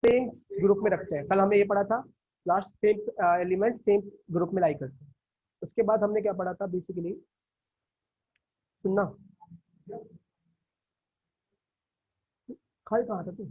Same group में रखते हैं। कल हमने ये पढ़ा था, last sem element same group में लाई करते हैं। उसके बाद हमने क्या पढ़ा था बेसिकली, सुनना, कल कहा था तू?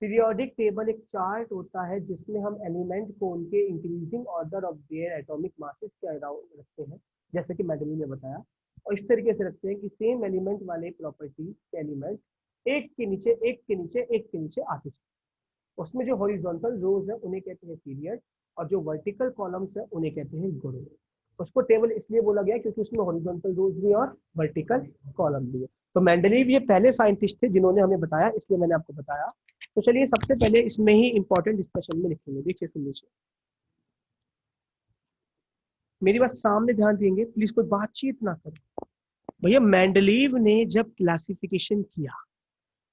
पीरियोडिक टेबल एक चार्ट होता है जिसमें हम एलिमेंट को उनके increasing order of their atomic masses के अराउंड रखते हैं, जैसे कि मेंडली ने बताया। और इस तरीके से रखते हैं कि सेम एलिमेंट वाले प्रॉपर्टी के एलिमेंट एक के नीचे एक के नीचे एक के नीचे आते चले। उसमें जो हॉरिजॉन्टल रोज है उन्हें कहते हैं पीरियड, और जो वर्टिकल कॉलम्स है उन्हें कहते हैं ग्रुप। उसको टेबल इसलिए बोला गया क्योंकि उसमें हॉरिजॉन्टल रोज भी और वर्टिकल कॉलम भी है। तो मेंडलीव ये पहले साइंटिस्ट थे जिन्होंने हमें बताया, इसलिए मैंने आपको बताया। तो चलिए सबसे पहले इसमें ही इंपॉर्टेंट डिस्कशन में लिखेंगे, देखिए सुन लीजिए, मेरी बात सामने ध्यान देंगे प्लीज, कोई बातचीत ना करें। भैया मेंडलीव ने जब क्लासिफिकेशन किया,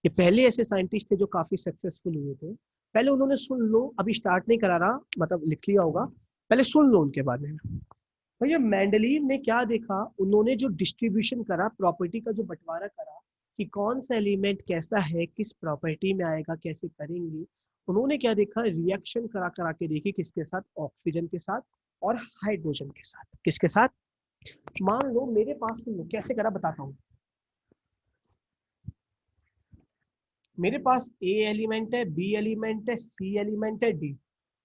ये पहले ऐसे साइंटिस्ट थे जो काफी सक्सेसफुल हुए थे। पहले उन्होंने, सुन लो, अभी स्टार्ट नहीं करा रहा, मतलब लिख लिया होगा, पहले सुन लो उनके बारे में। भैया मेंडलीव ने क्या देखा, उन्होंने जो डिस्ट्रीब्यूशन करा, प्रॉपर्टी का जो बंटवारा करा कि कौन सा एलिमेंट कैसा है, किस प्रॉपर्टी में आएगा, कैसे करेंगे, उन्होंने क्या देखा, रिएक्शन करा करा के देखी, किसके साथ, ऑक्सीजन के साथ और हाइड्रोजन के साथ। किसके साथ? मान लो मेरे पास, सुन लो कैसे करा बताता हूँ। मेरे पास ए एलिमेंट है, बी एलिमेंट है, सी एलिमेंट है, डी।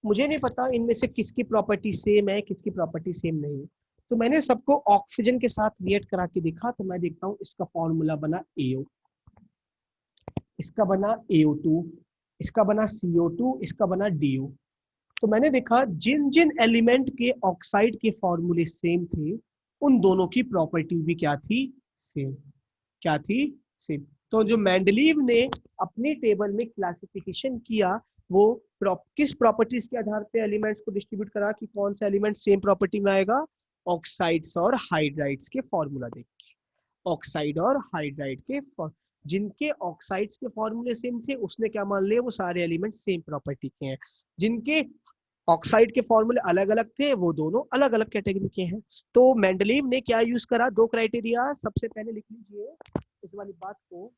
मुझे नहीं पता इनमें से किसकी प्रॉपर्टी सेम है, किसकी प्रॉपर्टी सेम नहीं है। तो मैंने सबको ऑक्सीजन के साथ रिएक्ट करा के देखा, तो मैं देखता हूँ इसका फॉर्मूला बना AO, इसका बना AO2, इसका बना CO2, इसका बना DO। तो मैंने देखा जिन जिन एलिमेंट के ऑक्साइड के फॉर्मूले सेम थे, उन दोनों की प्रॉपर्टी भी क्या थी, सेम। क्या थी, सेम। तो जो मेंडलीव ने अपनी टेबल में क्लासिफिकेशन किया, वो किस प्रॉपर्टीज के आधार पे एलिमेंट्स को डिस्ट्रीब्यूट करा कि कौन सा एलिमेंट सेम प्रॉपर्टी में आएगा, ऑक्साइड्स और हाइड्राइड्स के फॉर्मूला देख के। ऑक्साइड और हाइड्राइड के जिनके ऑक्साइड्स के फॉर्मूले सेम थे उसने क्या मान लिया, वो सारे एलिमेंट सेम प्रॉपर्टी के हैं। जिनके ऑक्साइड के फॉर्मूले अलग अलग थे वो दोनों अलग अलग कैटेगरी के हैं। तो मेंडलीव ने क्या यूज करा, दो क्राइटेरिया। सबसे पहले लिख लीजिए इस वाली बात को,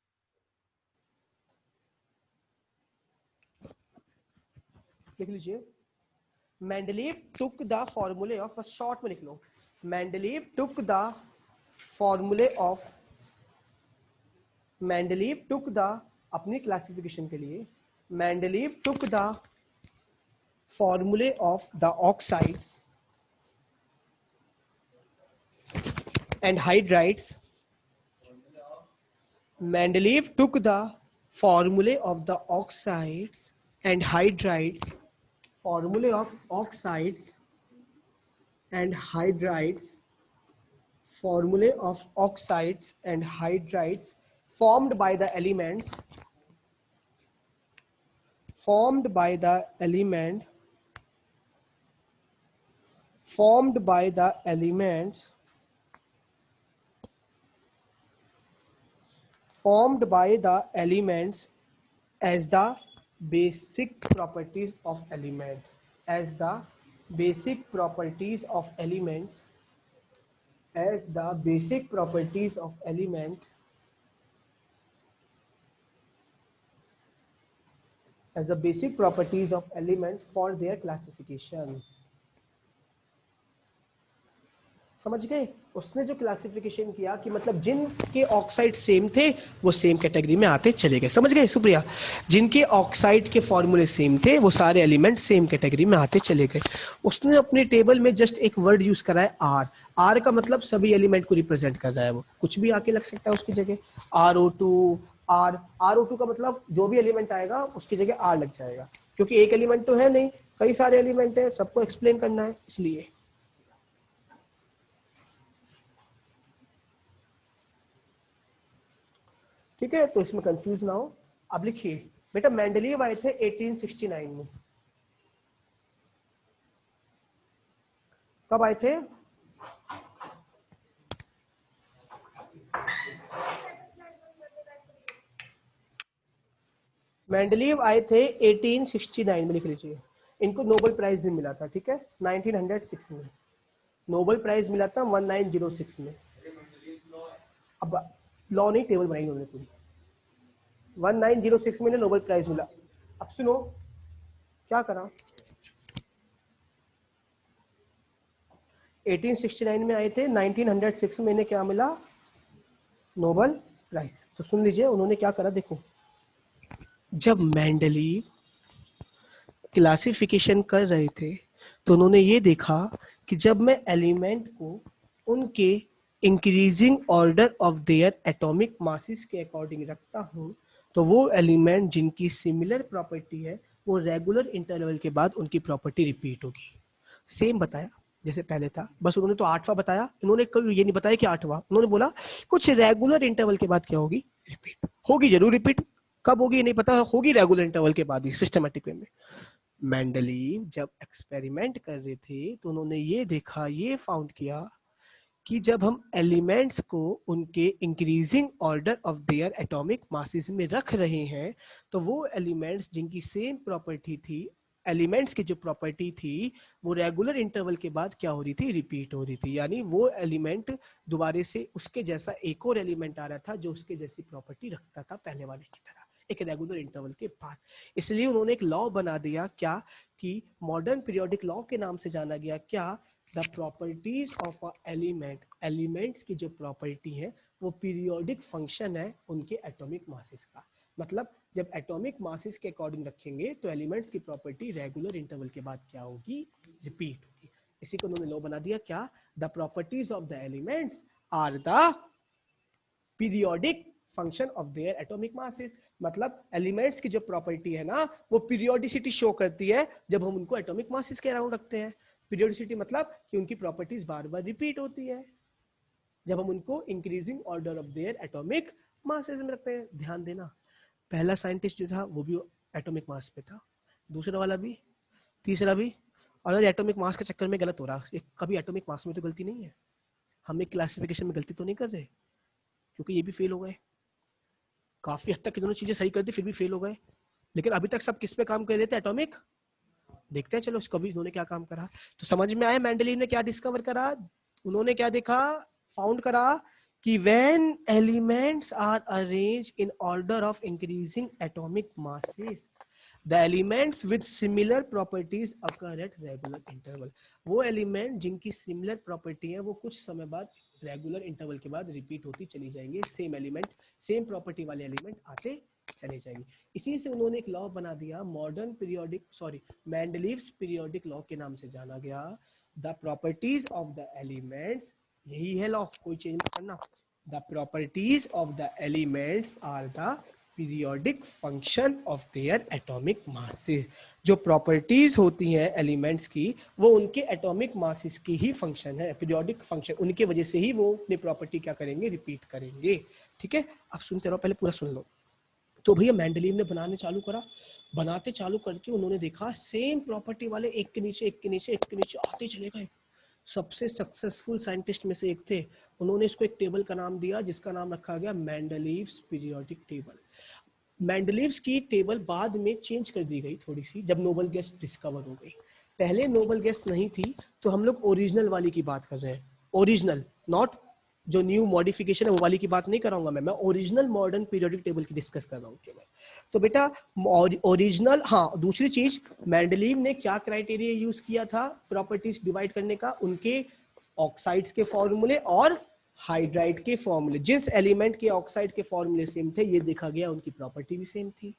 लिख लीजिए, मेंडलीव टुक द फॉर्मूले ऑफ, बस शॉर्ट में लिख लो, मेंडलीव टुक द फॉर्मूले ऑफ, मेंडलीव टुक द, अपनी क्लासिफिकेशन के लिए, मेंडलीव टुक द फॉर्मूले of the oxides and hydrides. Mendeleev took the formulae of the oxides and hydrides, formulae of oxides and hydrides, formulae of oxides and hydrides formed by the elements, formed by the element, formed by the elements, formed by the elements as the basic properties of element, as the basic properties of elements, as the basic properties of element, as the basic properties of elements for their classification. समझ गए? उसने जो classification किया कि मतलब जिनके oxide same थे वो सेम कैटेगरी में आते चले गए। समझ गए सुप्रिया? जिनके ऑक्साइड के फॉर्मूले सेम थे वो सारे एलिमेंट सेम कैटेगरी में आते चले गए। उसने अपने टेबल में जस्ट एक वर्ड यूज करा है आर। आर का मतलब सभी एलिमेंट को रिप्रेजेंट कर रहा है, वो कुछ भी आके लग सकता है उसकी जगह। RO2, RO2 का मतलब जो भी एलिमेंट आएगा उसकी जगह आर लग जाएगा, क्योंकि एक एलिमेंट तो है नहीं, कई सारे एलिमेंट है, सबको एक्सप्लेन करना है इसलिए। ठीक है, तो इसमें कंफ्यूज ना हो। अब लिखिए बेटा, मेंडलीव आए थे 1869 में। कब आए थे? मेंडलीव आए थे 1869 में, लिख लीजिए। इनको नोबेल प्राइज भी मिला था, ठीक है, 1906 में नोबेल प्राइज मिला था, 1906 में। अब लॉ नहीं, टेबल बनाई उन्होंने पूरी। 1906 में नोबेल प्राइज मिला। अब सुनो क्या करा, 1869 में आए थे, 1906 में इन्हें क्या मिला, नोबेल प्राइज। तो सुन लीजिए उन्होंने क्या करा, देखो जब मेंडलीव क्लासिफिकेशन कर रहे थे तो उन्होंने ये देखा कि जब मैं एलिमेंट को उनके increasing order of their atomic masses के अकॉर्डिंग रखता हूँ तो वो एलिमेंट जिनकी सिमिलर प्रॉपर्टी है वो रेगुलर इंटरवल के बाद उनकी प्रॉपर्टी रिपीट होगी। सेम बताया जैसे पहले था, बस उन्होंने तो 8वां बताया, इन्होंने कोई ये नहीं बताया कि 8वां, उन्होंने बोला कुछ रेगुलर इंटरवल के बाद क्या होगी, रिपीट होगी, जरूर रिपीट, कब होगी नहीं पता, होगी रेगुलर इंटरवल के बाद ही सिस्टमेटिक वे में। मेंडलीव जब एक्सपेरिमेंट कर रहे थे तो उन्होंने ये देखा, ये फाउंड किया कि जब हम एलिमेंट्स को उनके increasing order of their atomic masses में रख रहे हैं तो वो एलिमेंट्स जिनकी सेम प्रॉपर्टी थी, एलिमेंट्स की जो प्रॉपर्टी थी वो रेगुलर इंटरवल के बाद क्या हो रही थी, रिपीट हो रही थी। यानी वो एलिमेंट दोबारा से उसके जैसा एक और एलिमेंट आ रहा था जो उसके जैसी प्रॉपर्टी रखता था पहले वाले की तरह एक रेगुलर इंटरवल के बाद। इसलिए उन्होंने एक लॉ बना दिया क्या, कि मॉडर्न पीरियोडिक लॉ के नाम से जाना गया, क्या, the properties of a element, elements की जो प्रॉपर्टी है वो पीरियोडिक फंक्शन है उनके एटॉमिक मासेस का। मतलब जब एटॉमिक मासेस के अकॉर्डिंग रखेंगे तो एलिमेंट्स की प्रॉपर्टी रेगुलर इंटरवल के बाद क्या होगी, रिपीट होगी। इसी को उन्होंने लॉ बना दिया क्या, the properties of the elements are the periodic function of their atomic masses. मतलब एलिमेंट्स की जो प्रॉपर्टी है ना वो पीरियोडिसिटी शो करती है जब हम उनको एटॉमिक मासेस के अराउंड रखते हैं। पीरियोडिसिटी मतलब कि उनकी प्रॉपर्टीज बार बार रिपीट होती है जब हम उनको increasing order of their atomic masses में रखते हैं। ध्यान देना, पहला साइंटिस्ट जो था वो भी एटॉमिक मास पे था, दूसरा वाला भी, तीसरा भी। और एटॉमिक मास के चक्कर में गलत हो रहा है, कभी एटॉमिक मास में तो गलती नहीं है, हम एक क्लासिफिकेशन में गलती तो नहीं कर रहे, क्योंकि ये भी फेल हो गए, काफी हद तक इन्होंने चीजें सही कर दी फिर भी फेल हो गए। लेकिन अभी तक सब किस पे काम कर रहे थे, एटॉमिक। देखते हैं चलो उसको भी इन्होंने क्या काम करा। तो समझ में आया मेंडलीव ने क्या डिस्कवर करा, उन्होंने क्या देखा, फाउंड करा कि when elements are arranged in order of increasing atomic masses the elements with similar properties occur at regular interval. वो एलिमेंट जिनकी सिमिलर प्रॉपर्टी है वो कुछ समय बाद रेगुलर इंटरवल के बाद रिपीट होती चली जाएंगे, सेम एलिमेंट, सेम प्रॉपर्टी वाले एलिमेंट आते चले जाएंगे। इसी से उन्होंने एक लॉ बना दिया, modern periodic, sorry, Mendeleev's periodic law के नाम से जाना गया। The properties of the elements, यही है लॉ, कोई चेंज मत करना। The properties of the elements are the periodic function of their atomic masses. जो प्रॉपर्टीज होती हैं एलिमेंट्स की वो उनके एटॉमिक मासेस की ही फंक्शन है, पीरियोडिक फंक्शन, उनके वजह से ही वो अपनी प्रॉपर्टी क्या करेंगे, रिपीट करेंगे। ठीक है, अब सुनते रहो, पहले पूरा सुन लो। तो भैया मेंडलीव ने बनाने चालू करा, बनाते चालू करके उन्होंने देखा सेम प्रॉपर्टी वाले एक के नीचे एक के नीचे एक के नीचे आते चले गए। सबसे सक्सेसफुल साइंटिस्ट में से एक थे, उन्होंने इसको एक टेबल का नाम दिया जिसका नाम रखा गया मेंडलीव्स पीरियोडिक टेबल। मेंडलीव्स की टेबल बाद में चेंज कर दी गई थोड़ी सी जब नोबल गैस डिस्कवर हो गई। पहले नोबल गैस नहीं थी, तो हम लोग ओरिजिनल वाली की बात कर रहे हैं, ओरिजिनल, नॉट जो न्यू मॉडिफिकेशन है वो वाली की बात नहीं कराऊंगा मैं ओरिजिनल मॉडर्न पीरियोडिक टेबल की डिस्कस कर रहा हूँ केवल। तो बेटा ओरिजिनल, हाँ दूसरी चीज, मेंडलीव ने क्या क्राइटेरिया यूज किया था प्रॉपर्टीज डिवाइड करने का, उनके ऑक्साइड्स के फॉर्मूले और हाइड्राइड के फॉर्मूले, जिस एलिमेंट के ऑक्साइड के फॉर्मूले सेम थे ये देखा गया उनकी प्रॉपर्टी भी सेम थी,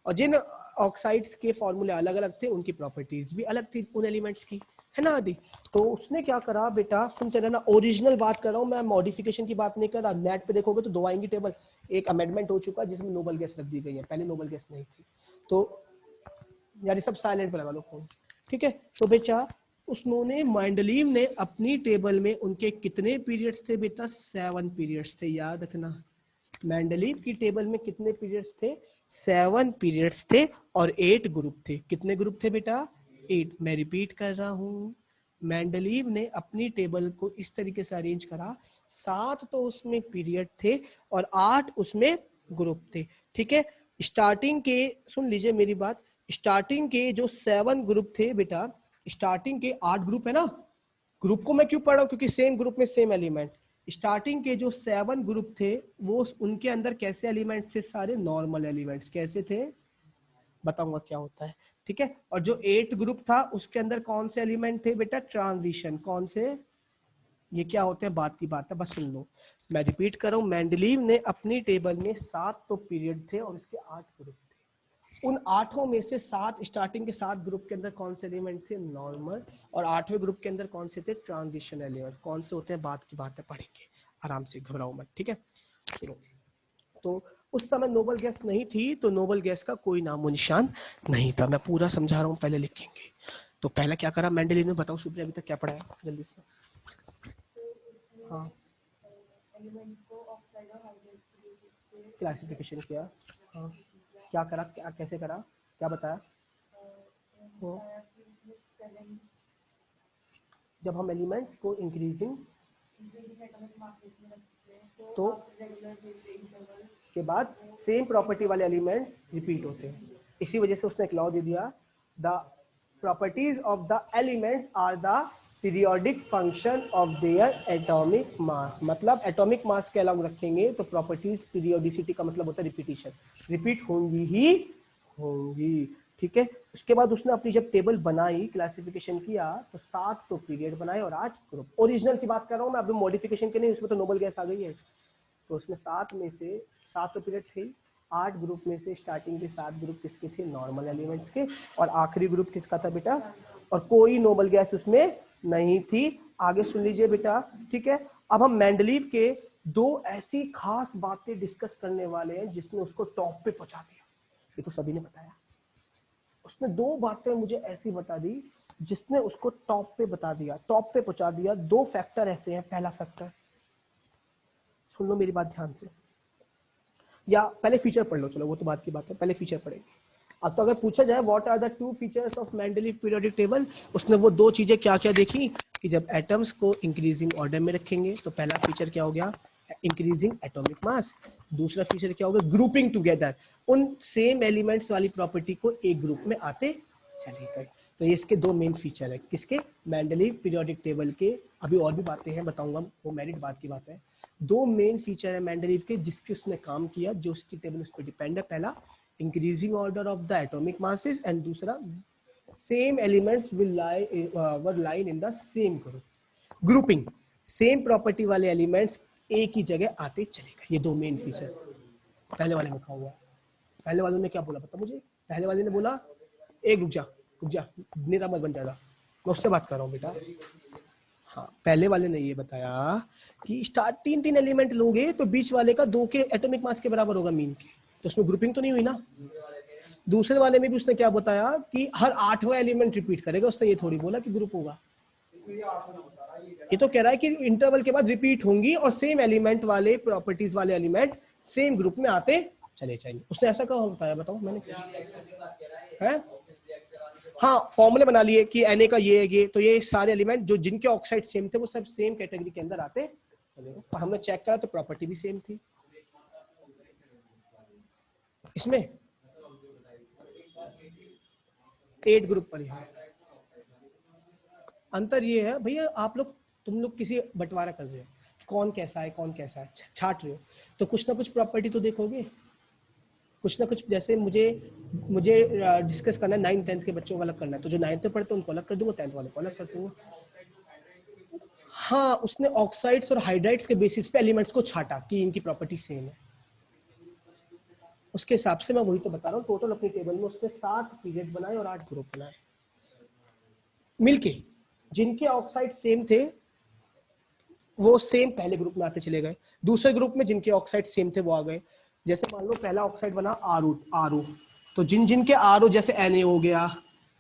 और जिन ऑक्साइड्स के फॉर्मूले अलग अलग थे उनकी प्रॉपर्टीज भी अलग थी उन एलिमेंट्स की, है ना आदि। तो उसने क्या करा बेटा, सुनते रहना, ओरिजिनल बात कर रहा हूं मैं, मॉडिफिकेशन की बात नहीं कर रहा। नेट पे देखोगे तो दो आएंगी टेबल, एक अमेंडमेंट हो चुका जिसमें नोबल गैस रख दी गई है, पहले नोबल गैस नहीं थी। तो यानी सब साइलेंट पे लगा लो फोन, ठीक है। तो बेटा उन्होंने, मेंडलीव ने अपनी टेबल में उनके कितने पीरियड्स थे बेटा, 7 पीरियड्स थे, याद रखना। मेंडलीव की टेबल में कितने पीरियड्स थे, 7 पीरियड्स थे और 8 ग्रुप थे। कितने ग्रुप थे बेटा, 8। मैं रिपीट कर रहा हूं, मेंडलीव ने अपनी टेबल को इस तरीके से अरेंज करा, 7 तो उसमें पीरियड थे और 8 उसमें ग्रुप थे। ठीक है, स्टार्टिंग के, सुन लीजिए मेरी बात, स्टार्टिंग के जो 7 ग्रुप थे बेटा, स्टार्टिंग के 8 ग्रुप है ना, ग्रुप को मैं क्यों पढ़ रहा हूं, क्योंकि सेम ग्रुप में सेम एलिमेंट, स्टार्टिंग के जो 7 ग्रुप थे वो उनके अंदर कैसे एलिमेंट्स थे, सारे नॉर्मल एलिमेंट्स कैसे थे, बताऊंगा क्या होता है, ठीक है। और जो 8 ग्रुप था उसके अंदर कौन से एलिमेंट थे बेटा, ट्रांजिशन, कौन से, ये क्या होते हैं बात की बात है, बस सुन लो। मैं रिपीट कर रहा हूं, मेंडलीव ने अपनी टेबल में 7 तो पीरियड थे और उसके 8 ग्रुप थे। उन 8 में से 7 स्टार्टिंग के 7 ग्रुप के अंदर कौन से एलिमेंट थे, नॉर्मल, और 8वें ग्रुप के अंदर कौन से थे, ट्रांजिशन एलिमेंट। कौन से होते हैं बात की बात है, पढ़ेंगे आराम से, घबराओ मत, ठीक है। सुनो, तो उस समय नोबल गैस नहीं थी, तो नोबल गैस का कोई नामो निशान नहीं था। मैं पूरा समझा रहा हूँ, पहले लिखेंगे। तो पहला क्या करा मेंडलीव ने, बताओ सुप्रिया अभी तक क्या पढ़ाया जल्दी से। हाँ, क्लासिफिकेशन किया। हाँ, क्या करा, क्या कैसे करा, क्या बताया। वो जब हम एलिमेंट्स को इंक्रीजिंग तो के बाद सेम प्रॉपर्टी वाले एलिमेंट्स रिपीट होते हैं, इसी वजह से उसने एक लॉ दे दिया, the properties of the elements are the periodic function of their atomic mass. मतलब एटॉमिक मास के अलग रखेंगे तो प्रॉपर्टीज, पीरियोडिसिटी का मतलब होता है रिपीटिशन, रिपीट होंगी ही होंगी, ठीक है। उसके बाद उसने अपनी जब टेबल बनाई, क्लासिफिकेशन किया, तो 7 तो पीरियड बनाए और 8 ग्रुप। ओरिजिनल की बात कर रहा हूँ मैं, अभी मॉडिफिकेशन के नहीं, उसमें तो नोबल गैस आ गई है। तो उसमें 7 में से 7 तो पीरियड थे, 8 ग्रुप में से स्टार्टिंग के 7 ग्रुप किसके थे, नॉर्मल एलिमेंट्स के, और आखिरी ग्रुप किसका था बेटा, और कोई नोबल गैस उसमें नहीं थी। आगे सुन लीजिए बेटा, ठीक है। अब हम मेंडलीव के 2 ऐसी खास बातें डिस्कस करने वाले हैं जिसने उसको टॉप पे पहुंचा दिया। ये तो सभी ने बताया, उसने 2 बातें मुझे ऐसी बता दी जिसने उसको टॉप पे बता दिया, टॉप पे पहुंचा दिया। 2 फैक्टर ऐसे हैं, पहला फैक्टर, सुन लो मेरी बात ध्यान से, या पहले फीचर पढ़ लो, चलो वो तो बात की बात है, पहले फीचर पढ़ेंगे। अब तो अगर पूछा जाए what are the 2 features of Mendeleev periodic table, उसने वो 2 चीजें क्या क्या देखी कि जब एटम्स को इंक्रीजिंग ऑर्डर में रखेंगे तो पहला फीचर क्या हो गया, इंक्रीजिंग एटॉमिक मास। दूसरा फीचर क्या होगा, ग्रुपिंग टुगेदर, उन सेम एलिमेंट्स वाली प्रॉपर्टी को एक ग्रुप में आते चले गए। तो ये इसके 2 मेन फीचर है, किसके, मेंडलीव पीरियोडिक टेबल के। अभी और भी बातें हैं, बताऊंगा, वो मेरिट बात की बात है। 2 मेन फीचर है मेंडलीव के जिसके उसने काम किया, जो उसकी टेबल उस पर डिपेंड है। पहला, increasing order of the atomic masses, and दूसरा, same elements will line in the same group, grouping, same property वाले एलिमेंट्स एक ही जगह आते चले गए। ये 2 मेन फीचर पहले वाले में लिखा हुआ है। पहले वाले ने क्या बोला पता मुझे, पहले वाले ने बोला, एक रुक जा, नेता मत बन जाएगा, मैं उससे बात कर रहा हूँ बेटा। हाँ, पहले वाले ने ये बताया कि स्टार्ट 3 एलिमेंट लोगे तो बीच वाले का 2 के एटॉमिक मास के बराबर होगा मीन के, तो उसमें ग्रुपिंग तो नहीं हुई ना। दूसरे वाले में भी उसने क्या बताया कि हर 8वां एलिमेंट रिपीट करेगा, उसने ये थोड़ी बोला कि ग्रुप होगा। ये तो कह रहा है कि इंटरवल के बाद रिपीट होंगी और सेम एलिमेंट वाले, प्रॉपर्टीज वाले एलिमेंट सेम ग्रुप में आते चले जाएंगे। उसने ऐसा कहा बताया, बताओ मैंने है। हाँ, फॉर्मूले बना लिए कि Na का ये तो ये सारे एलिमेंट जो जिनके ऑक्साइड सेम थे वो सब सेम कैटेगरी के अंदर आते चलेगा। और हमने चेक करा तो प्रॉपर्टी भी सेम थी। इसमें 8 ग्रुप पर है। अंतर ये है भैया, आप लोग, तुम लोग किसी बंटवारा कर रहे हो, कौन कैसा है कौन कैसा है, छाट रहे हो, तो कुछ ना कुछ प्रॉपर्टी तो देखोगे, कुछ ना कुछ। जैसे मुझे मुझे डिस्कस करना है 9th 10th के बच्चों को अलग करना है, तो जो 9th में पढ़ते हैं उनको अलग कर दूंगा, 10th वाले को अलग कर दूंगा। हाँ, उसने ऑक्साइड्स और हाइड्राइड्स के बेसिस पे एलिमेंट्स को छाटा कि इनकी प्रॉपर्टी सेम है, उसके हिसाब से मैं वही तो बता रहा हूँ। टोटल अपनी टेबल में उसने 7 पीरियड बनाए और 8 ग्रुप बनाए मिलके। जिनके ऑक्साइड सेम थे वो सेम पहले ग्रुप में आते चले गए, दूसरे ग्रुप में जिनके ऑक्साइड सेम थे वो आ गए। जैसे मान लो पहला ऑक्साइड बना आर ओ, तो जिन जिनके आर ओ, जैसे Na हो गया,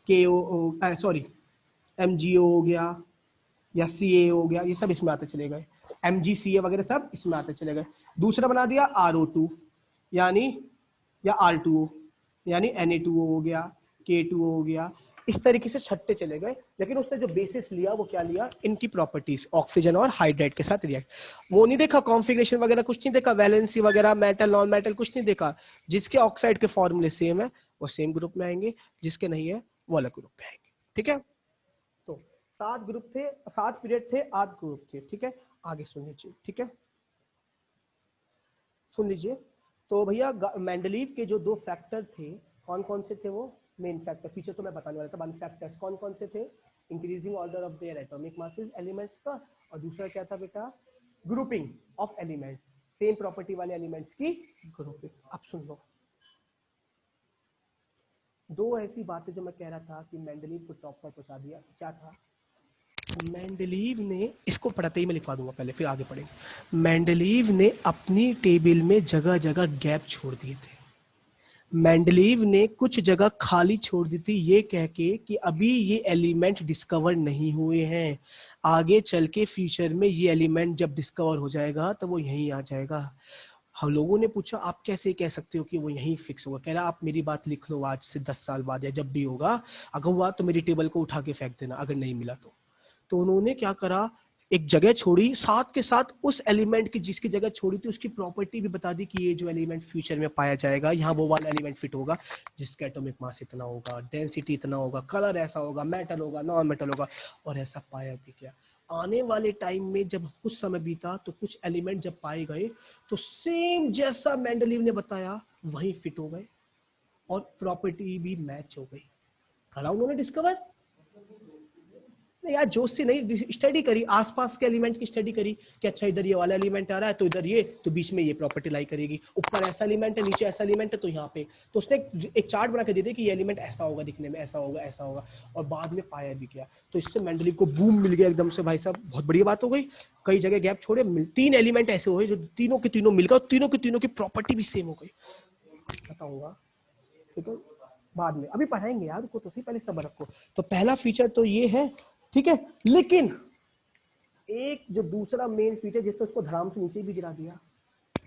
KO, सॉरी MgO हो गया या Ca हो गया, ये सब इसमें आते चले गए, MgCa वगैरह सब इसमें आते चले गए। दूसरा बना दिया RO2 यानी, या R2O यानी Na2O हो गया, K2O हो गया, इस तरीके से छट्टे चले गए। लेकिन उसने जो बेसिस लिया वो क्या लिया, इनकी प्रॉपर्टीज, ऑक्सीजन और हाइड्राइड के साथ रिएक्ट। वो नहीं देखा कॉन्फ़िगरेशन वगैरह, कुछ नहीं देखा, वैलेंसी वगैरह, मेटल नॉन मेटल कुछ नहीं देखा। जिसके ऑक्साइड के फॉर्मूले सेम है वो सेम ग्रुप में आएंगे, जिसके नहीं है वो अलग ग्रुप में आएंगे, ठीक है। तो 7 ग्रुप थे, 7 पीरियड थे, 8 ग्रुप थे, ठीक है। आगे सुन लीजिए, ठीक है, सुन लीजिए। तो भैया मेंडलीव के जो 2 फैक्टर थे, कौन कौन से थे वो मेन फैक्टर, फीचर तो मैं बताने वाला था, 1 फैक्टर्स कौन कौन से थे, increasing order of their atomic masses elements का, और दूसरा क्या था बेटा, grouping of elements, same property वाले एलिमेंट्स की ग्रुपिंग। अब सुन लो 2 ऐसी बातें जो मैं कह रहा था कि मेंडलीव को टॉप पर पहुंचा दिया, क्या था, मेंडलीव ने, इसको पढ़ते ही मैं लिखवा दूंगा पहले फिर आगे पढ़ेंगे। मेंडलीव ने अपनी टेबल में जगह जगह गैप छोड़ दिए थे। मेंडलीव ने कुछ जगह खाली छोड़ दी थी ये कह के कि अभी ये एलिमेंट डिस्कवर नहीं हुए हैं, आगे चल के फ्यूचर में ये एलिमेंट जब डिस्कवर हो जाएगा तो वो यहीं आ जाएगा। हम लोगों ने पूछा आप कैसे कह सकते हो कि वो यहीं फिक्स होगा, कह रहा आप मेरी बात लिख लो, आज से 10 साल बाद या जब भी होगा, अगर हुआ तो मेरी टेबल को उठा के फेंक देना, अगर नहीं मिला तो उन्होंने क्या करा, एक जगह छोड़ी, साथ के साथ उस एलिमेंट की जिसकी जगह छोड़ी थी उसकी प्रॉपर्टी भी बता दी कि ये जो एलिमेंट फ्यूचर में पाया जाएगा यहाँ वो वाला एलिमेंट फिट होगा जिसका एटॉमिक मास इतना होगा, डेंसिटी इतना होगा, कलर ऐसा होगा, मेटल होगा, नॉन मेटल होगा, और ऐसा पाया भी क्या। आने वाले टाइम में जब कुछ समय बीता तो कुछ एलिमेंट जब पाए गए तो सेम जैसा मेंडलीव ने बताया वही फिट हो गए और प्रॉपर्टी भी मैच हो गई। करा उन्होंने डिस्कवर, नहीं यार जोश से नहीं, स्टडी करी, आसपास के एलिमेंट की स्टडी करी कि अच्छा इधर ये वाला एलिमेंट आ रहा है तो इधर ये, तो बीच में ये प्रॉपर्टी लाई करेगी, ऊपर ऐसा एलिमेंट है नीचे ऐसा एलिमेंट है तो यहाँ पे, तो उसने एक चार्ट बना के दे दिया कि ये एलिमेंट ऐसा होगा दिखने में, ऐसा होगा ऐसा होगा, और बाद में पाया भी किया। तो इससे मेंडलीव को बूम मिल गया एकदम से, भाई साहब बहुत बढ़िया बात हो गई। कई जगह गैप छोड़े, 3 एलिमेंट ऐसे हुए जो तीनों के तीनों मिल गए, तीनों के तीनों की प्रॉपर्टी भी सेम हो गई। बताऊंगा ठीक है बाद में, अभी पढ़ाएंगे यार को, तो सही पहले सब्र रखो। तो पहला फीचर तो ये है, ठीक है, लेकिन एक जो दूसरा मेन फीचर जिसने उसको धड़ाम से नीचे भी गिरा दिया,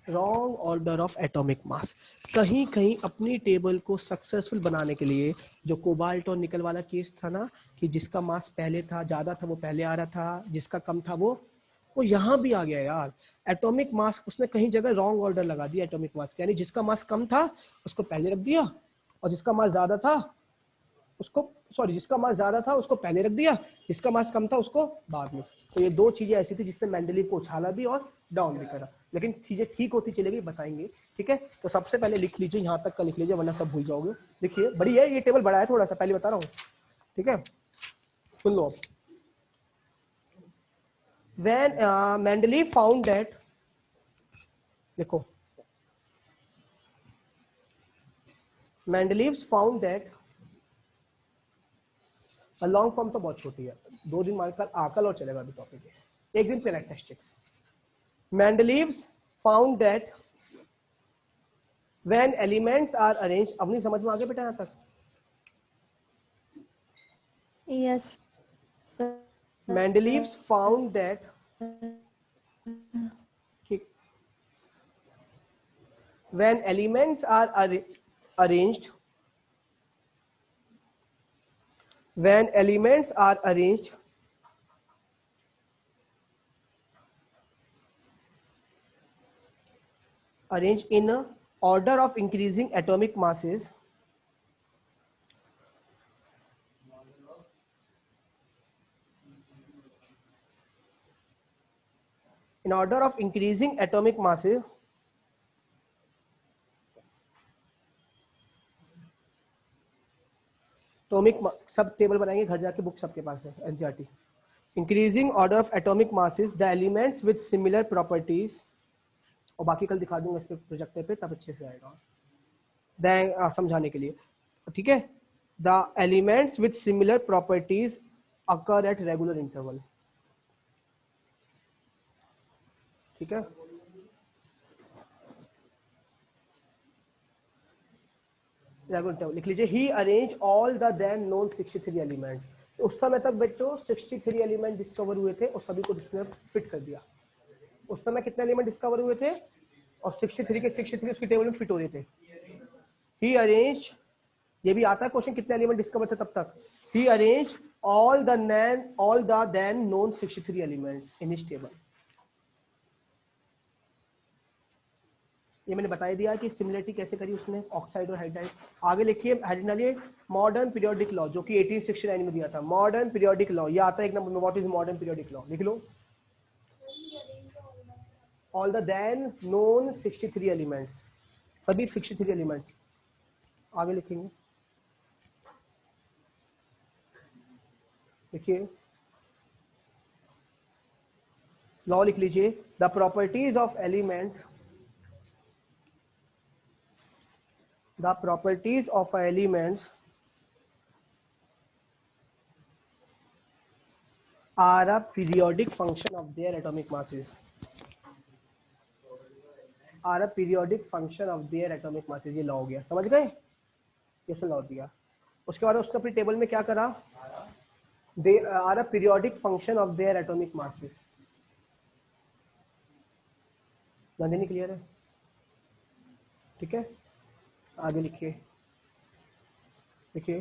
wrong order of atomic mass. कहीं कहीं अपनी टेबल को सक्सेसफुल बनाने के लिए, जो कोबाल्ट और निकल वाला केस था ना, कि जिसका मास पहले था ज्यादा था वो पहले आ रहा था, जिसका कम था वो यहां भी आ गया यार। एटॉमिक मास उसने कहीं जगह रॉन्ग ऑर्डर लगा दिया एटॉमिक मास, यानी जिसका मास कम था उसको पहले रख दिया, और जिसका मास ज्यादा था उसको, सॉरी जिसका मास ज्यादा था उसको पहले रख दिया, जिसका मास कम था उसको बाद में। तो ये 2 चीजें ऐसी थी जिसने मेंडलीव को उछाला भी और डाउन भी करा, लेकिन चीजें ठीक होती चलेगी, बताएंगे, ठीक है। तो सबसे पहले लिख लीजिए, यहाँ तक का लिख लीजिए वरना सब भूल जाओगे। देखिए बड़ी है ये टेबल, बड़ा है थोड़ा सा, पहले बता रहा हूँ, ठीक है, सुन लो। When Mendeleev found that, देखो Mendeleev found that, long form तो बहुत छोटी है, 2 दिन मारकर आकल और चलेगा अभी टॉपिक, एक दिन characteristics. Mendeleev found that when elements are arranged, अब नहीं समझ में आगे बेटा यहाँ तक? Yes. Mendeleev found that when elements are arranged, when elements are arranged in a order of increasing atomic masses, in order of increasing atomic masses, atomic सब table बनाएंगे घर जाके, बुक सबके पास है NCERT. Increasing order of atomic masses, the elements with similar properties, और बाकी कल दिखा दूंगा इस पे प्रोजेक्टर पे, तब अच्छे से आएगा समझाने के लिए, ठीक है। The elements with similar properties occur at regular interval, ठीक है। लिख लीजिए, he arrange all the then known 63 elements. उस समय तक बच्चों 63 एलिमेंट डिस्कवर हुए थे और सभी को उसने फिट कर दिया। उस समय कितने एलिमेंट डिस्कवर हुए थे और 63 के 63 उसकी टेबल में फिट हो रहे थे। ही अरेंज, ये भी आता है क्वेश्चन, कितने एलिमेंट डिस्कवर थे तब तक। He arrange all the then known 63 elements in his table. ये मैंने बता दिया कि सिमिलरिटी कैसे करी उसने, ऑक्साइड और हाइड्राइड। आगे लिखिए हेडिंग, मॉडर्न पीरियोडिक लॉ, जो कि 1869 में दिया था। मॉडर्न पीरियोडिक लॉ, ये आता है एक नंबर में, what is modern periodic law, लिख लो। All the then known 63 elements, सभी 63 एलिमेंट्स। आगे लिखेंगे, देखिए लॉ लिख लीजिए, the properties of elements, the properties of elements are a periodic function of their atomic masses, are a periodic function of their atomic masses। ये law हो गया, समझ गए, ये लॉ दिया। उसके बाद उसने अपनी टेबल में क्या करा, they are a periodic function of their atomic masses। Nandini clear है, ठीक है। आगे लिखिए, देखिए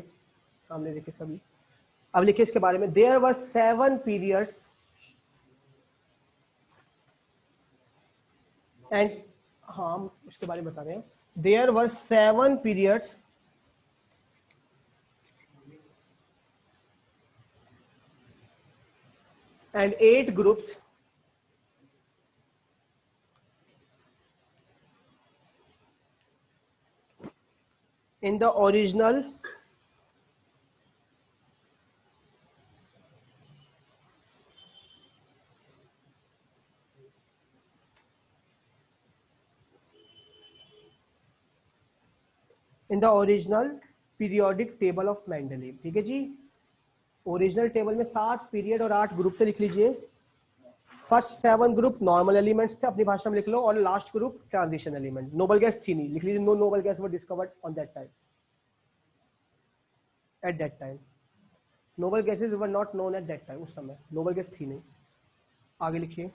सामने देखिए सभी, अब लिखिए इसके बारे में, there were 7 periods and, हाँ उसके बारे में बता रहे हैं, there were 7 periods and 8 groups in the original periodic table of Mendeleev. ठीक है जी, ओरिजिनल टेबल में 7 पीरियड और 8 ग्रुप थे, लिख लीजिए। फर्स्ट 7 ग्रुप नॉर्मल एलिमेंट्स थे, अपनी भाषा में लिख लो, और last group transition element. Noble gas थी नहीं, लिख लीजिए, no noble gas were discovered on that time, at that time noble gases were not known at that time, उस समय नोबल गैस थी नहीं। आगे लिखिए,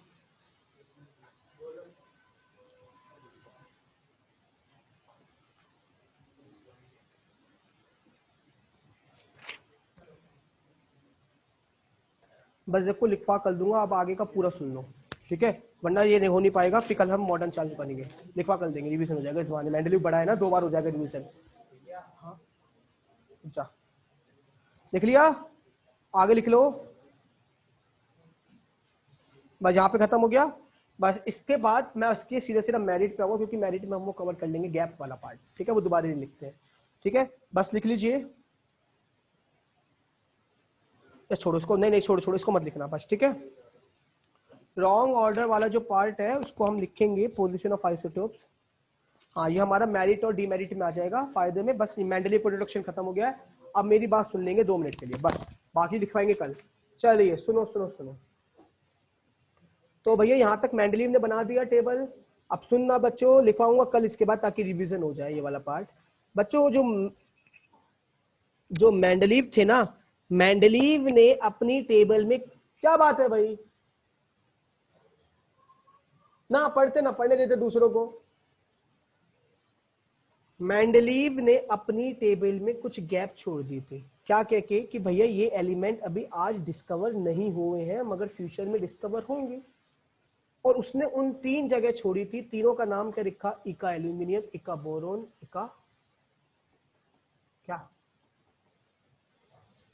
बस देखो लिखवा कर दूंगा, अब आगे का पूरा सुन लो, ठीक है, वरना ये नहीं हो नहीं पाएगा, फिर कल हम मॉडर्न चालू करेंगे, लिखवा कर देंगे, रिवीजन हो जाएगा इस बहाने, मेंडलीव बड़ा है ना, 2 बार हो जाएगा रिवीजन। हाँ जा, लिख लिया, आगे लिख लो, बस यहाँ पे खत्म हो गया। बस इसके बाद मैं उसके सीधे सीधा मेरिट पे आऊंगा, क्योंकि मेरिट में हम वो कवर कर लेंगे गैप वाला पार्ट, ठीक है, वो दोबारा नहीं लिखते हैं, ठीक है। बस लिख लीजिए, छोड़ो इसको, नहीं नहीं छोड़ो छोड़ो इसको मत लिखना बस, ठीक है। रॉन्ग ऑर्डर वाला जो पार्ट है उसको हम लिखेंगे पोजीशन ऑफ आइसोटोप्स। हाँ ये हमारा मेरिट और डीमेरिट में आ जाएगा, फायदे में। बस मेंडलीव प्रोडक्शन खत्म हो गया है, अब मेरी बात सुन लेंगे 2 मिनट के लिए, बस बाकी लिखवाएंगे कल। चलिए सुनो सुनो सुनो, तो भैया यहाँ तक मेंडलीव ने बना दिया टेबल, अब सुनना बच्चों, लिखवाऊंगा कल इसके बाद, ताकि रिवीजन हो जाए ये वाला पार्ट। बच्चों जो मेंडलीव थे ना, मेंडलीव ने अपनी टेबल में, क्या बात है भाई, ना पढ़ते ना पढ़ने देते दूसरों को। मेंडलीव ने अपनी टेबल में कुछ गैप छोड़ दिए थे, क्या कह के कि भैया ये एलिमेंट अभी आज डिस्कवर नहीं हुए हैं, मगर फ्यूचर में डिस्कवर होंगे। और उसने उन 3 जगह छोड़ी थी, तीनों का नाम क्या रखा, इका एल्यूमिनियम, इका बोरोन, इका क्या,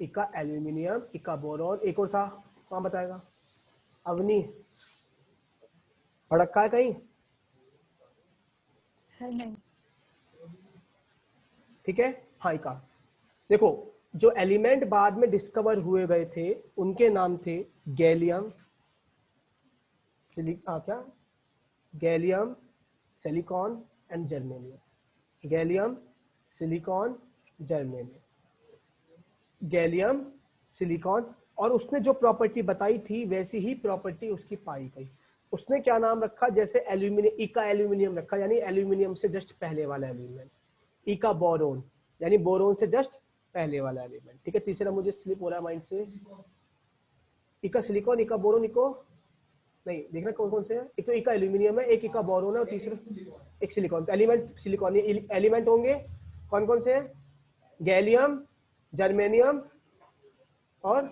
इका एल्यूमिनियम, इका बोरोन, एक और था, कौन बताएगा, अवनी भड़का है कहीं, नहीं, ठीक है, हाँ इका। देखो जो एलिमेंट बाद में डिस्कवर हुए गए थे उनके नाम थे गैलियम, क्या, gallium, silicon and germanium, gallium, silicon, germanium, gallium, silicon. और उसने जो प्रॉपर्टी बताई थी वैसी ही प्रॉपर्टी उसकी पाई गई। उसने क्या नाम रखा, जैसे एल्यूमिनियम, इका एल्यूमिनियम रखा, यानी एल्यूमिनियम से जस्ट पहले वाला एलिमेंट। इका बोरोन, यानी बोरोन से जस्ट पहले वाला एलिमेंट, ठीक है। तीसरा मुझे स्लिप हो रहा है माइंड से, इका सिलिकॉन, इका बोरोन, इको नहीं, देखना कौन कौन से है, एक तो इका एल्यूमिनियम है, एक इका बोरोन है, और तीसरा एक सिलिकॉन। तो एलिमेंट सिलिकॉन, एलिमेंट होंगे कौन कौन से, गैलियम, जर्मेनियम और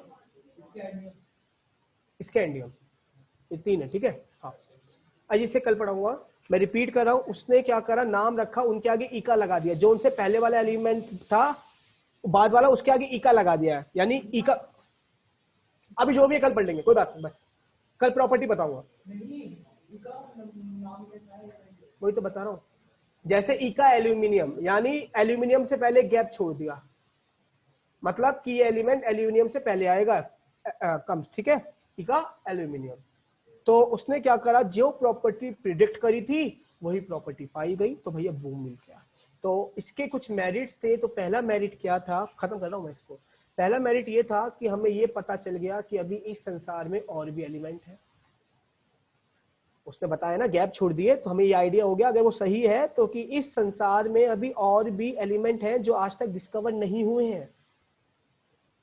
स्कैंडियम, ये 3 है, ठीक है। हाँ आज इसे कल पढ़ाऊंगा, मैं रिपीट कर रहा हूं। उसने क्या करा, नाम रखा, उनके आगे इका लगा दिया, जो उनसे पहले वाला एलिमेंट था बाद वाला उसके आगे इका लगा दिया, यानी इका, अभी जो भी है कल पढ़ लेंगे, कोई बात नहीं, बस कल प्रॉपर्टी बताऊंगा। वही तो बता रहा हूँ। जैसे इका एल्यूमिनियम, यानी एल्यूमिनियम से पहले गैप छोड़ दिया, मतलब कि ये एलिमेंट एल्यूमिनियम से पहले आएगा, कम, ठीक है, इका एल्यूमिनियम। तो उसने क्या करा, जो प्रॉपर्टी प्रिडिक्ट करी थी वही प्रॉपर्टी पाई गई, तो भैया बूम मिल गया। तो इसके कुछ मेरिट्स थे। तो पहला मेरिट क्या था, खत्म कर रहा हूं मैं इसको। पहला मेरिट ये था कि हमें ये पता चल गया कि अभी इस संसार में और भी एलिमेंट है। उसने बताया ना, गैप छोड़ दिए, तो हमें ये आइडिया हो गया, अगर वो सही है तो कि इस संसार में अभी और भी एलिमेंट हैं जो आज तक डिस्कवर नहीं हुए हैं।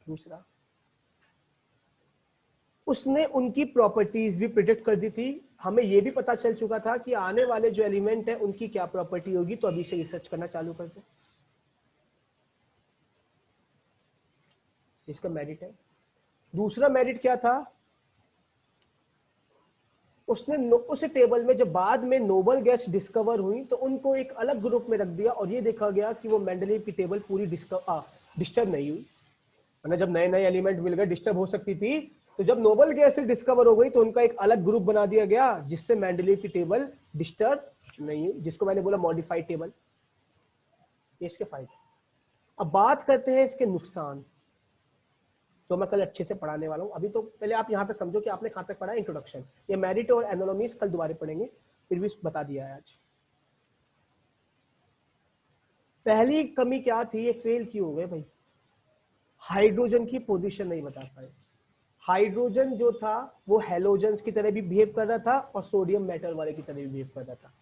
दूसरा, उसने उनकी प्रॉपर्टीज भी प्रिडिक्ट कर दी थी। हमें यह भी पता चल चुका था कि आने वाले जो एलिमेंट है उनकी क्या प्रॉपर्टी होगी, तो अभी से रिसर्च करना चालू कर दो। इसका मेरिट है। दूसरा मेरिट क्या था, उसने उस टेबल में जब बाद में नोबल गैस डिस्कवर हुई तो उनको एक अलग ग्रुप में रख दिया, और ये देखा गया कि वो मेंडलीव की टेबल पूरी डिस्टर्ब नहीं हुई। मैंने जब नए नए एलिमेंट मिल गए, डिस्टर्ब हो सकती थी, तो जब नोबल गैस डिस्कवर हो गई तो उनका एक अलग ग्रुप बना दिया गया जिससे मेंडलीव की टेबल डिस्टर्ब नहीं हुई, जिसको मैंने बोला मॉडिफाइड टेबल। ये इसके फायदे। अब बात करते हैं इसके नुकसान, तो मैं कल अच्छे से पढ़ाने वाला हूं। अभी तो पहले आप यहां तक समझो कि आपने कहां तक पढ़ा, इंट्रोडक्शन। ये मेरिट और एनोलॉजीज कल दोबारा पढ़ेंगे, फिर भी बता दिया है आज। पहली कमी क्या थी, ये फेल क्यों हो गए भाई, हाइड्रोजन की पोजीशन नहीं बता पाए। हाइड्रोजन जो था वो हेलोजन की तरह भी बिहेव कर रहा था और सोडियम मेटल वाले की तरह भी बिहेव कर रहा था,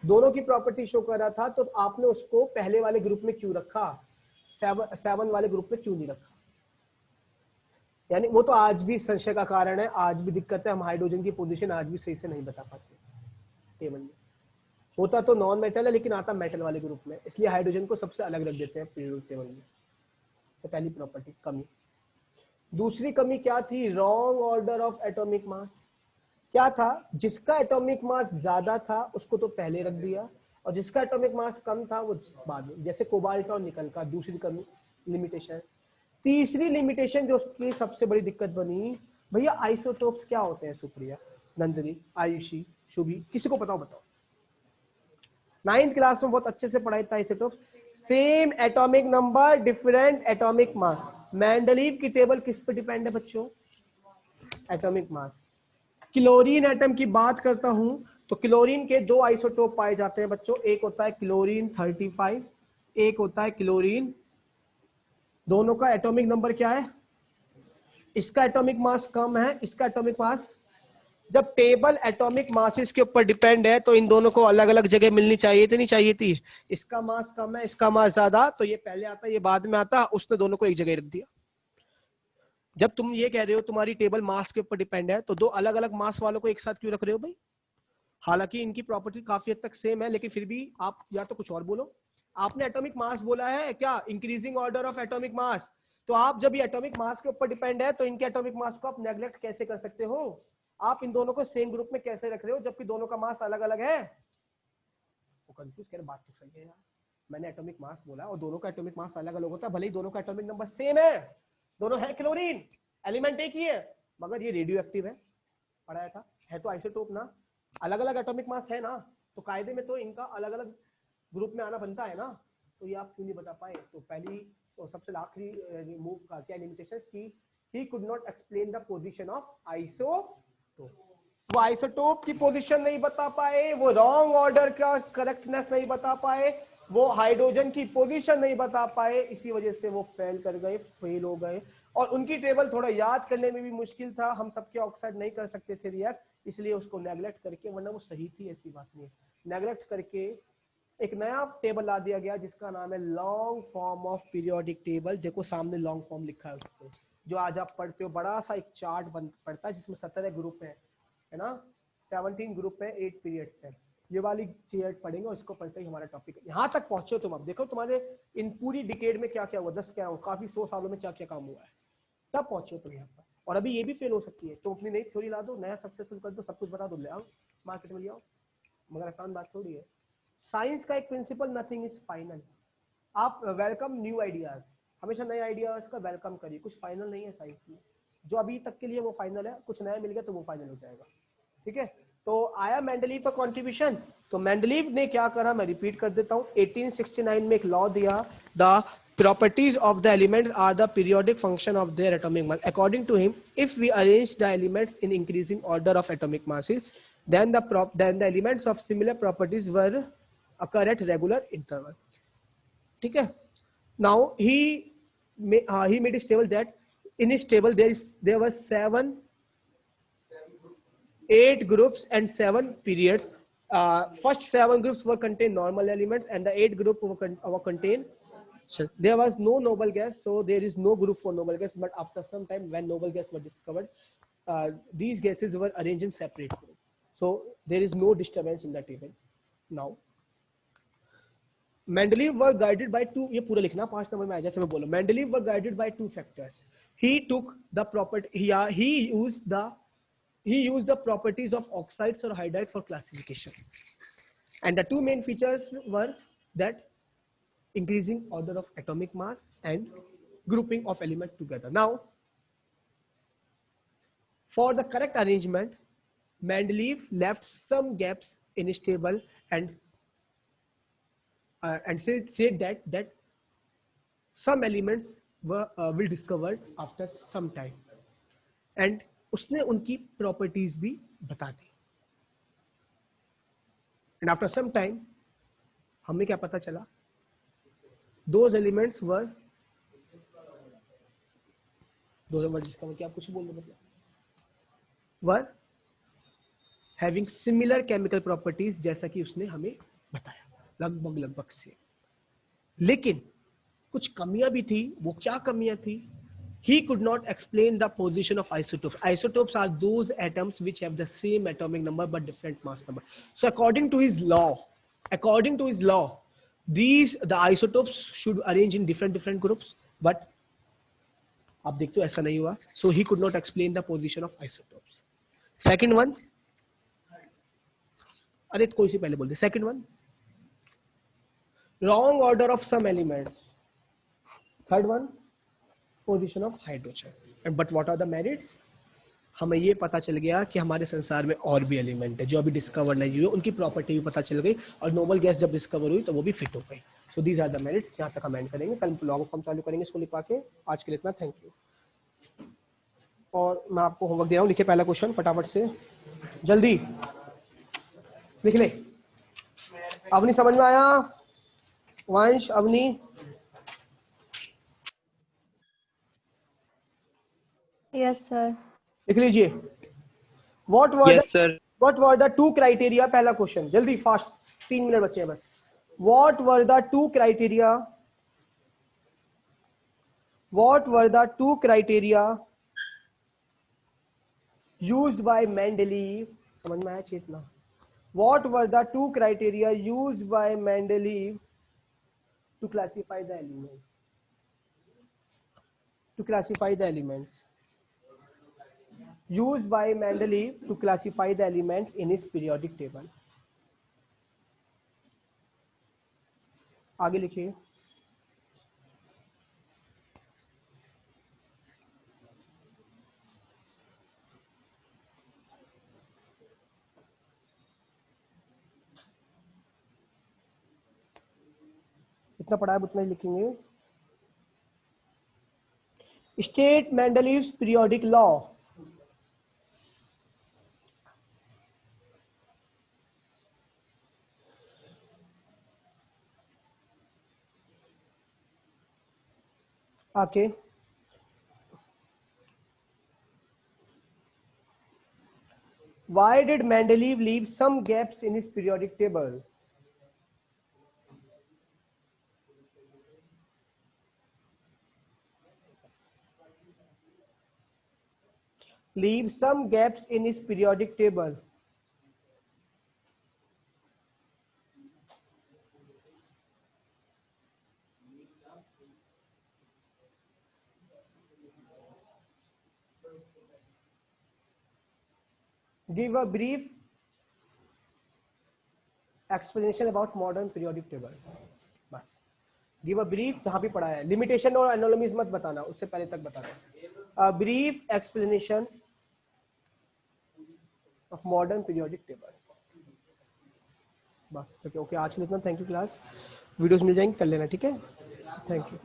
दोनों की प्रॉपर्टी शो कर रहा था। तो आपने उसको पहले वाले ग्रुप में क्यों रखा, 7 वाले ग्रुप में क्यों नहीं रखा? यानी वो तो आज भी संशय का कारण है, आज भी दिक्कत है, हम हाइड्रोजन की पोजीशन आज भी सही से नहीं बता पाते टेबल में। होता तो नॉन मेटल है लेकिन आता मेटल वाले ग्रुप में, इसलिए हाइड्रोजन को सबसे अलग रख देते हैं पीरियोडिक टेबल में। तो पहली प्रॉपर्टी कमी। दूसरी कमी क्या थी, wrong order of atomic mass. क्या था, जिसका एटॉमिक मास ज्यादा था उसको तो पहले रख दिया, और जिसका एटॉमिक मास कम था वो बाद में, जैसे कोबाल्ट और निकल का। दूसरी कमी, लिमिटेशन। तीसरी लिमिटेशन जो उसकी सबसे बड़ी दिक्कत बनी, भैया आइसोटोप्स क्या होते हैं, सुप्रिया, नंदनी, आयुषी, शुभी, किसी को बताओ, बताओ। 9th क्लास में बहुत अच्छे से पढ़ाई था isotopes. Same atomic number, different atomic mass. Mendeleev की टेबल किस पे डिपेंड है बच्चों, एटॉमिक मास। क्लोरीन एटम की बात करता हूं तो क्लोरीन के 2 आइसोटोप पाए जाते हैं बच्चों, एक होता है क्लोरीन 35, एक होता है क्लोरीन, दोनों का एटॉमिक नंबर क्या है, इसका एटॉमिक मास कम है, इसका एटॉमिक मास। जब टेबल एटॉमिक मासेस के ऊपर डिपेंड है तो इन दोनों को अलग अलग जगह मिलनी चाहिए थी, नहीं चाहिए थी? इसका मास कम है, इसका मास ज्यादा, तो ये पहले आता, ये बाद में आता, उसने दोनों को एक जगह रख दिया। जब तुम ये कह रहे हो तुम्हारी टेबल मास के ऊपर डिपेंड है, तो 2 अलग अलग मास वालों को एक साथ क्यों रख रहे हो भाई? हालांकि इनकी प्रॉपर्टी काफी हद तक सेम है, लेकिन फिर भी आप या तो कुछ और बोलो। आपने एटॉमिक मास बोला है क्या, increasing order of atomic mass, तो आप जब ये एटॉमिक मास के ऊपर डिपेंड है तो इनके एटॉमिक मास को आप नेग्लेक्ट कैसे कर सकते हो? आप इन दोनों को सेम ग्रुप में कैसे रख रहे हो जबकि दोनों का मास अलग अलग है? वो कंफ्यूज कर, बात तो सही है यार, मैंने एटॉमिक मास बोला और दोनों का एटॉमिक मास अलग अलग होता है, भले ही दोनों का एटॉमिक नंबर सेम है, दोनों है क्लोरीन, एलिमेंट एक ही है, मगर ये रेडियो एक्टिव है, पढ़ाया था, है तो आइसोटोप ना, अलग अलग एटॉमिक मास है ना, तो कायदे में तो इनका अलग अलग ग्रुप में आना बनता है ना, तो ये आप क्यों नहीं बता पाए? तो पहली तो सबसे आखिरी रिमूव का क्या लिमिटेशंस की, he could not explain the position of isotope. वो आइसोटोप की पोजीशन नहीं बता पाए, वो रॉन्ग ऑर्डर का करेक्टनेस नहीं बता पाए, वो हाइड्रोजन की पोजीशन नहीं बता पाए, इसी वजह से वो फेल कर गए, फेल हो गए। और उनकी टेबल थोड़ा याद करने में भी मुश्किल था, हम सबके ऑक्साइड नहीं कर सकते थे रिएक्ट, इसलिए उसको नेग्लेक्ट करके, वरना वो सही थी, ऐसी बात नहीं, नेग्लेक्ट करके एक नया टेबल ला दिया गया जिसका नाम है long form of periodic table. देखो सामने लॉन्ग फॉर्म लिखा है उसको, जो आज आप पढ़ते हो, बड़ा सा एक चार्ट पड़ता है जिसमें 17 ग्रुप है ना, 17 ग्रुप है, 8 पीरियड्स है। ये वाली चीज पढ़ेंगे और इसको पढ़ते ही हमारा टॉपिक, यहाँ तक पहुंचे तुम, अब देखो तुम्हारे इन पूरी डिकेड में क्या क्या हुआ, 10 क्या हुआ, काफी 100 सालों में क्या क्या काम हुआ है, तब पहुंचे तुम यहाँ पर। और अभी ये भी फेल हो सकती है, तो अपनी नई थ्योरी ला दो, नया सक्सेसफुल कर दो, सब कुछ बता दो, ले आओ मार्केट में ले आओ, मगर आसान बात थोड़ी है। साइंस का एक प्रिंसिपल, नथिंग इज फाइनल। आप वेलकम न्यू आइडियाज, हमेशा नए आइडियाज का वेलकम करिए, कुछ फाइनल नहीं है साइंस में, जो अभी तक के लिए वो फाइनल है, कुछ नया मिल गया तो वो फाइनल हो जाएगा, ठीक है। तो आया मेंडलीव का कंट्रीब्यूशन। तो मेंडलीव ने क्या करा, मैं रिपीट कर देता हूं, 1869 में एक लॉ दिया, the properties of the elements are the periodic function of their atomic mass. According to him, if we arrange the elements in increasing order of atomic masses, then the elements of similar properties were occur at regular interval. ठीक है. Now he made a table that in his table there were 8 groups and 7 periods. First 7 groups were contain normal elements and the 8 group were contain. So there was no noble gas, so there is no group for noble gas. But after some time, when noble gas were discovered, these gases were arranged in separate groups. So there is no disturbance in the table. Now, Mendeleev were guided by two. ये पूरा लिखना 5 number में आ जैसे मैं बोलूँ. Mendeleev were guided by 2 factors. He took the property. He used the properties of oxides or hydrides for classification, and the 2 main features were that increasing order of atomic mass and grouping of elements together. Now, for the correct arrangement, Mendeleev left some gaps in his table and said that some elements will discovered after some time, and उसने उनकी properties भी बता दी. And after some time, हमें क्या पता चला? Those elements were discovered. क्या कुछ बोल रहे मतलब? Were having similar chemical properties जैसा कि उसने हमें बताया लगभग से. लेकिन कुछ कमियां भी थी. वो क्या कमियां थी? He could not explain the position of isotopes. Isotopes are those atoms which have the same atomic number but different mass number. So according to his law, the isotopes should arrange in different groups, but आप देखते हो ऐसा नहीं हुआ. So he could not explain the position of isotopes. Second one, अरे कोई सी पहले बोल दे. Second one, wrong order of some elements. Third one, position of hydrogen. But what are the merits? हमें ये पता चल गया कि हमारे संसार में और भी एलिमेंट है जो अभी डिस्कवर नहीं हुए, उनकी प्रॉपर्टी भी पता चल गई, और नोबल गैस जब डिस्कवर हुई तो वो भी फिट हो गई. So these are the merits. यहाँ तक कमेंट करेंगे, कल लॉन्ग फॉर्म चालू करेंगे इसको लिखवा के. आज के लिए इतना, थैंक यू. और मैं आपको होमवर्क दे रहा हूँ, लिखे पहला क्वेश्चन फटाफट से, जल्दी लिख ले. अवनी समझ में आया? वंश, अवनी, यस सर. लिख लीजिए. What were the 2 criteria? पहला क्वेश्चन, जल्दी फास्ट, 3 मिनट बचे हैं बस. What were the 2 criteria used by Mendeleev? समझ में आया चेतना? What were the 2 criteria used by Mendeleev to classify the elements? Used by Mendeleev to classify the elements in his periodic table. आगे लिखिए. इतना पढ़ा है उतना ही लिखेंगे. State Mendeleev's periodic law. Okay. Why did Mendeleev leave some gaps in his periodic table? Leave some gaps in his periodic table. Give a brief explanation about modern periodic table. बस. Give a brief, जहाँ भी पढ़ा है. Limitation और anomalies मत बताना, उससे पहले तक बताना. A brief explanation of modern periodic table. बस ठीक है, ओके, आज के लिए इतना। थैंक यू क्लास, वीडियोस मिल जाएंगे, कर लेना, ठीक है, थैंक यू।